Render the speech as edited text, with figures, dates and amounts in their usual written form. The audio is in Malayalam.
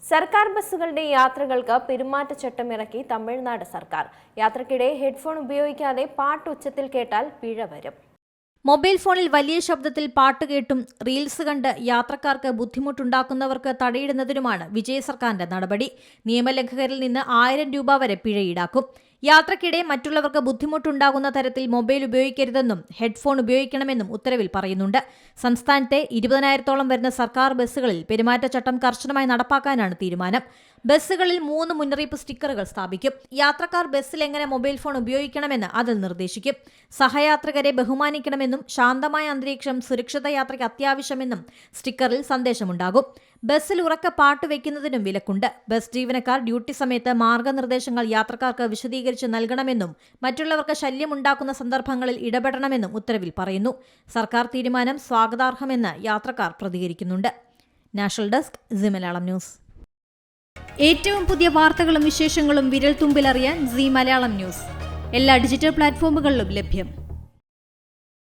സർക്കാർ ബസ്സുകളുടെ യാത്രകൾക്ക് പെരുമാറ്റച്ചട്ടം ഇറക്കി തമിഴ്നാട് സർക്കാർ. യാത്രക്കിടെ ഹെഡ്ഫോൺ ഉപയോഗിക്കാതെ പാട്ട് ഉച്ചത്തിൽ കേട്ടാൽ പിഴ വരും. മൊബൈൽ ഫോണിൽ വലിയ ശബ്ദത്തിൽ പാട്ട് കേട്ടും റീൽസ് കണ്ട് യാത്രക്കാർക്ക് ബുദ്ധിമുട്ടുണ്ടാക്കുന്നവർക്ക് തടയിടുന്നതിനുമാണ് വിജയ സർക്കാരിന്റെ നടപടി. നിയമലംഘകരിൽ നിന്ന് 1000 രൂപ വരെ പിഴ ഈടാക്കും. യാത്രക്കിടെ മറ്റുള്ളവർക്ക് ബുദ്ധിമുട്ടുണ്ടാകുന്ന തരത്തിൽ മൊബൈൽ ഉപയോഗിക്കരുതെന്നും ഹെഡ്ഫോൺ ഉപയോഗിക്കണമെന്നും ഉത്തരവിൽ പറയുന്നുണ്ട്. സംസ്ഥാനത്തെ 20,000-ഓളം വരുന്ന സർക്കാർ ബസ്സുകളിൽ പെരുമാറ്റച്ചട്ടം കർശനമായി നടപ്പാക്കാനാണ് തീരുമാനം. ബസ്സുകളിൽ 3 മുന്നറിയിപ്പ് സ്റ്റിക്കറുകൾ സ്ഥാപിക്കും. യാത്രക്കാർ ബസ്സിൽ എങ്ങനെ മൊബൈൽ ഫോൺ ഉപയോഗിക്കണമെന്ന് അതിൽ നിർദ്ദേശിക്കും. സഹയാത്രികരെ ബഹുമാനിക്കണമെന്നും ശാന്തമായ അന്തരീക്ഷം സുരക്ഷിത യാത്രയ്ക്ക് അത്യാവശ്യമെന്നും സ്റ്റിക്കറിൽ സന്ദേശമുണ്ടാകും. ബസ്സിൽ ഉറക്കെ പാട്ട് വയ്ക്കുന്നതിനും വിലക്കുണ്ട്. ബസ് ജീവനക്കാർ ഡ്യൂട്ടി സമയത്ത് മാർഗനിർദ്ദേശങ്ങൾ യാത്രക്കാർക്ക് വിശദീകരിച്ച് നൽകണമെന്നും മറ്റുള്ളവർക്ക് ശല്യമുണ്ടാക്കുന്ന സന്ദർഭങ്ങളിൽ ഇടപെടണമെന്നും ഉത്തരവിൽ പറയുന്നു. സർക്കാർ തീരുമാനം സ്വാഗതാർഹമെന്ന് യാത്രക്കാർ പ്രതികരിക്കുന്നുണ്ട്. National desk C Malayalam news. ഏറ്റവും പുതിയ വാർത്തകളും വിശേഷങ്ങളും വിരൽ തുമ്പിലറിയാൻ സി മലയാളം ന്യൂസ് എല്ലാ ഡിജിറ്റൽ പ്ലാറ്റ്ഫോമുകളിലും ലഭ്യം.